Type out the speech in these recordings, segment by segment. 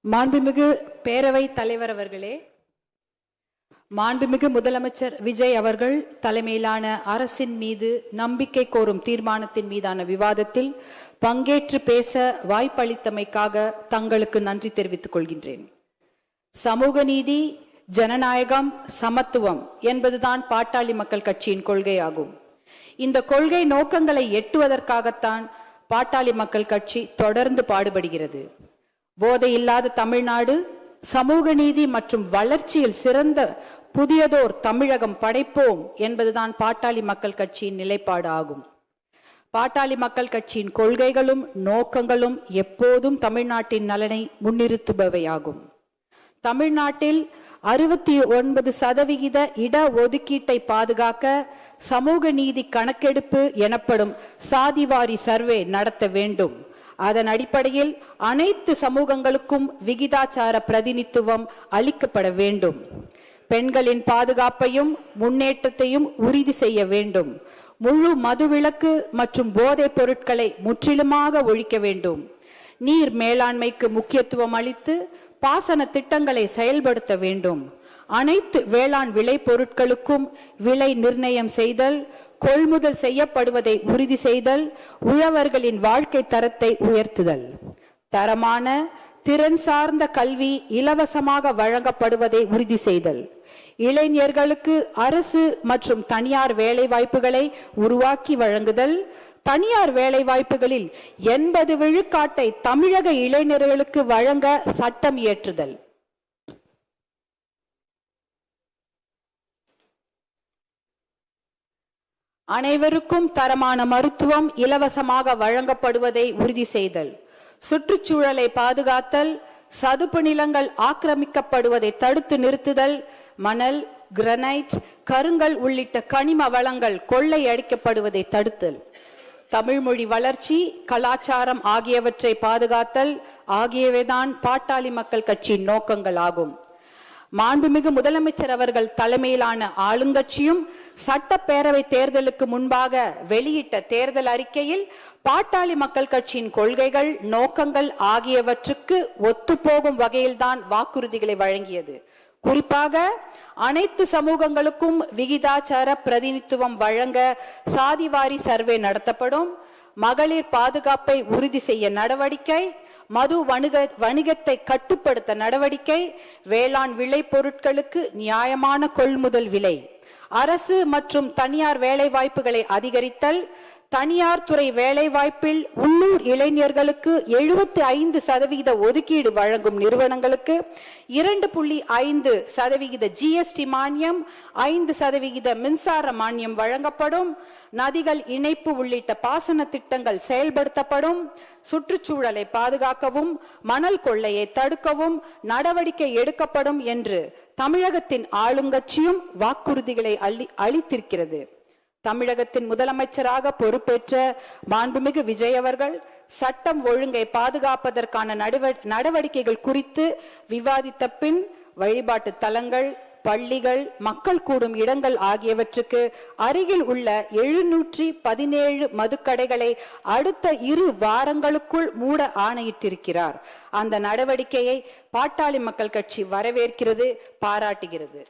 மாண்புமிகு பேரவை தலைவர் அவர்களே, மாண்புமிகு முதலமைச்சர் விஜய் அவர்கள் தலைமையிலான அரசின் மீது நம்பிக்கை கோரும் தீர்மானத்தின் மீதான விவாதத்தில் பங்கேற்று பேச வாய்ப்பளித்தமைக்காக தங்களுக்கு நன்றி தெரிவித்துக் கொள்கின்றேன். சமூக நீதி, ஜனநாயகம், சமத்துவம் என்பதுதான் பாட்டாளி மக்கள் கட்சியின் கொள்கையாகும். இந்த கொள்கை நோக்கங்களை எட்டுவதற்காகத்தான் பாட்டாளி மக்கள் கட்சி தொடர்ந்து பாடுபடுகிறது. போதை இல்லாத தமிழ்நாடு, சமூக நீதி மற்றும் வளர்ச்சியில் சிறந்த புதியதோர் தமிழகம் படைப்போம் என்பதுதான் பாட்டாளி மக்கள் கட்சியின் நிலைப்பாடு ஆகும். பாட்டாளி மக்கள் கட்சியின் கொள்கைகளும் நோக்கங்களும் எப்போதும் தமிழ்நாட்டின் நலனை முன்னிறுத்துபவையாகும். தமிழ்நாட்டில் 69% இட ஒதுக்கீட்டை பாதுகாக்க சமூக நீதி கணக்கெடுப்பு எனப்படும் சாதிவாரி சர்வே நடத்த வேண்டும். அதன் அடிப்படையில் அனைத்து சமூகங்களுக்கும் விகிதாச்சார பிரதிநிதித்துவம் அளிக்கப்பட வேண்டும். பெண்களின் பாதுகாப்பையும் முன்னேற்றத்தையும் உறுதி செய்ய வேண்டும். முழு மதுவிலக்கு மற்றும் போதைப் பொருட்களை முற்றிலுமாக ஒழிக்க வேண்டும். நீர் மேலாண்மைக்கு முக்கியத்துவம் அளித்து பாசன திட்டங்களை செயல்படுத்த வேண்டும். அனைத்து வேளாண் விளை பொருட்களுக்கும் விலை நிர்ணயம் செய்தல், கொள்முதல் செய்யப்படுவதை உறுதி செய்தல், உழவர்களின் வாழ்க்கை தரத்தை உயர்த்துதல், தரமான திறன் சார்ந்த கல்வி இலவசமாக வழங்கப்படுவதை உறுதி செய்தல், இளைஞர்களுக்கு அரசு மற்றும் தனியார் வேலை வாய்ப்புகளை உருவாக்கி வழங்குதல், தனியார் வேலை வாய்ப்புகளில் 80 விழுக்காட்டை தமிழக இளைஞர்களுக்கு வழங்க சட்டம் இயற்றுதல், அனைவருக்கும் தரமான மருத்துவம் இலவசமாக வழங்கப்படுவதை உறுதி செய்தல், சுற்றுச்சூழலை பாதுகாத்தல், சதுப்பு நிலங்கள் ஆக்கிரமிக்கப்படுவதை தடுத்து நிறுத்துதல், மணல், கிரனைட், கருங்கல் உள்ளிட்ட கனிம வளங்கள் கொள்ளையடிக்கப்படுவதை தடுத்தல், தமிழ் மொழி வளர்ச்சி, கலாச்சாரம் ஆகியவற்றை பாதுகாத்தல் ஆகியவைதான் பாட்டாளி மக்கள் கட்சியின் நோக்கங்கள் ஆகும். மாண்புமிகு முதலமைச்சர் அவர்கள் தலைமையிலான ஆளுங்கட்சியும் சட்டப்பேரவை தேர்தலுக்கு முன்பாக வெளியிட்ட தேர்தல் அறிக்கையில் பாட்டாளி மக்கள் கட்சியின் கொள்கைகள், நோக்கங்கள் ஆகியவற்றுக்கு ஒத்துப்போகும் வகையில்தான் வாக்குறுதிகளை வழங்கியது. குறிப்பாக அனைத்து சமூகங்களுக்கும் விகிதாச்சார பிரதிநிதித்துவம் வழங்க சாதிவாரி சர்வே நடத்தப்படும், மகளிர் பாதுகாப்பை உறுதி செய்ய நடவடிக்கை, மது வணிகத்தை கட்டுப்படுத்த நடவடிக்கை, வேளாண் விளை பொருட்களுக்கு நியாயமான கொள்முதல் விலை, அரசு மற்றும் தனியார் வேலை வாய்ப்புகளை அதிகரித்தல், தனியார் துறை வேலை வாய்ப்பில் உள்ளூர் இளைஞர்களுக்கு 75% ஒதுக்கீடு வழங்கும் நிறுவனங்களுக்கு 2.5% GST மானியம், 5% மின்சார மானியம் வழங்கப்படும், நதிகள் இணைப்பு உள்ளிட்ட பாசன திட்டங்கள் செயல்படுத்தப்படும், சுற்றுச்சூழலை பாதுகாக்கவும் மணல் கொள்ளையை தடுக்கவும் நடவடிக்கை எடுக்கப்படும் என்று தமிழகத்தின் ஆளுங்கட்சியும் வாக்குறுதிகளை அளித்திருக்கிறது. தமிழகத்தின் முதலமைச்சராக பொறுப்பேற்ற மாண்புமிகு விஜய் அவர்கள் சட்டம் ஒழுங்கை பாதுகாப்பதற்கான நடவடிக்கைகள் குறித்து விவாதித்த பின் வழிபாட்டு தலங்கள், பள்ளிகள், மக்கள் கூடும் இடங்கள் ஆகியவற்றுக்கு அருகில் உள்ள 717 மதுக்கடைகளை அடுத்த 2 வாரங்களுக்குள் மூட ஆணையிட்டிருக்கிறார். அந்த நடவடிக்கையை பாட்டாளி மக்கள் கட்சி வரவேற்கிறது, பாராட்டுகிறது.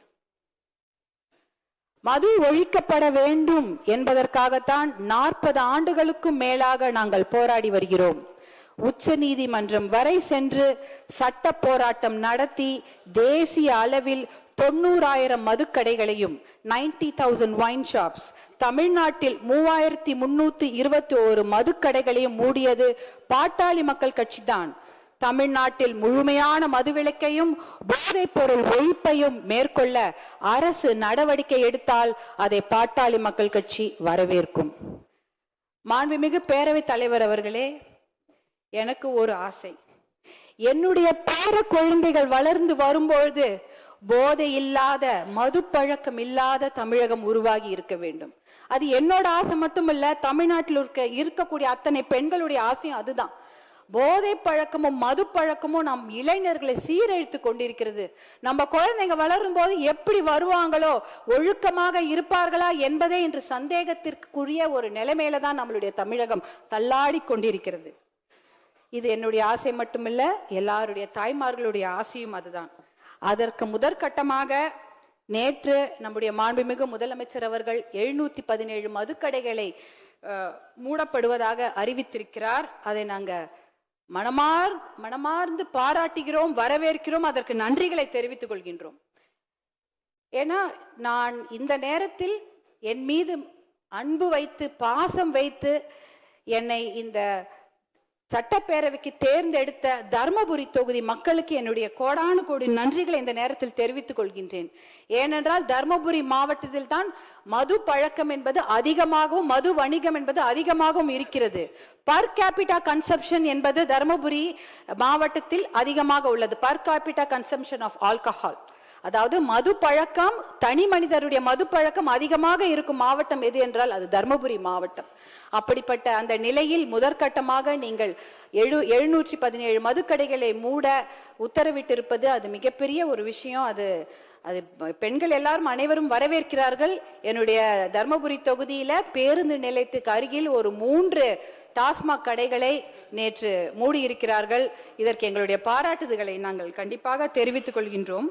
மது ஒழிக்கப்பட வேண்டும் என்பதற்காகத்தான் 40 ஆண்டுகளுக்கும் மேலாக நாங்கள் போராடி வருகிறோம். உச்ச நீதிமன்றம் வரை சென்று சட்ட போராட்டம் நடத்தி தேசிய அளவில் 90,000 மதுக்கடைகளையும் 90,000 வைன் ஷாப்ஸ், தமிழ்நாட்டில் 3,321 மதுக்கடைகளையும் மூடியது பாட்டாளி மக்கள் கட்சி தான். தமிழ்நாட்டில் முழுமையான மதுவிலக்கையும் போதைப் பொருள் ஒழிப்பையும் மேற்கொள்ள அரசு நடவடிக்கை எடுத்தால் அதை பாட்டாளி மக்கள் கட்சி வரவேற்கும். மாண்புமிகு பேரவைத் தலைவர் அவர்களே, எனக்கு ஒரு ஆசை. என்னுடைய பேர குழந்தைகள் வளர்ந்து வரும்பொழுது போதை இல்லாத, மது பழக்கம் இல்லாத தமிழகம் உருவாகி இருக்க வேண்டும். அது என்னோட ஆசை மட்டுமல்ல, தமிழ்நாட்டில் இருக்கக்கூடிய அத்தனை பெண்களுடைய ஆசையும் அதுதான். போதை பழக்கமும் மது பழக்கமும் நம் இளைஞர்களை சீரழித்து கொண்டிருக்கிறது. நம்ம குழந்தைங்க வளரும் போது எப்படி வருவாங்களோ, ஒழுக்கமாக இருப்பார்களா என்பதே இன்று சந்தேகத்திற்குரிய ஒரு நிலைமையில தான் நம்மளுடைய தமிழகம் தள்ளாடி கொண்டிருக்கிறது. இது என்னுடைய ஆசை மட்டுமில்ல, எல்லாருடைய தாய்மார்களுடைய ஆசையும் அதுதான். அதற்கு முதற்கட்டமாக நேற்று நம்முடைய மாண்புமிகு முதலமைச்சர் அவர்கள் 717 மதுக்கடைகளை மூடப்படுவதாக அறிவித்திருக்கிறார். அதை நாங்க மனமார்ந்து பாராட்டுகிறோம், வரவேற்கிறோம், அதற்கு நன்றிகளை தெரிவித்துக் கொள்கின்றோம். ஏன்னா நான் இந்த நேரத்தில் என் மீது அன்பு வைத்து பாசம் வைத்து என்னை இந்த சட்டப்பேரவைக்கு தேர்ந்தெடுத்த தர்மபுரி தொகுதி மக்களுக்கு என்னுடைய கோடானு கோடி நன்றிகளை இந்த நேரத்தில் தெரிவித்துக் கொள்கின்றேன். ஏனென்றால் தர்மபுரி மாவட்டத்தில் தான் மது பழக்கம் என்பது அதிகமாகவும் மது வணிகம் என்பது அதிகமாகவும் இருக்கிறது. பர் கேபிட்டா கன்சம்ஷன் என்பது தர்மபுரி மாவட்டத்தில் அதிகமாக உள்ளது. Per capita consumption of alcohol, அதாவது மது பழக்கம், தனி மனிதருடைய மது பழக்கம் அதிகமாக இருக்கும் மாவட்டம் எது என்றால் அது தர்மபுரி மாவட்டம். அப்படிப்பட்ட அந்த நிலையில் முதற்கட்டமாக நீங்கள் 717 மதுக்கடைகளை மூட உத்தரவிட்டிருப்பது அது மிகப்பெரிய ஒரு விஷயம். அது பெண்கள் எல்லாரும் அனைவரும் வரவேற்கிறார்கள். என்னுடைய தர்மபுரி தொகுதியில பேருந்து நிலையத்துக்கு அருகில் ஒரு 3 டாஸ்மாக் கடைகளை நேற்று மூடி இருக்கிறார்கள். இதற்கு எங்களுடைய பாராட்டுதல்களை நாங்கள் கண்டிப்பாக தெரிவித்துக் கொள்கின்றோம்.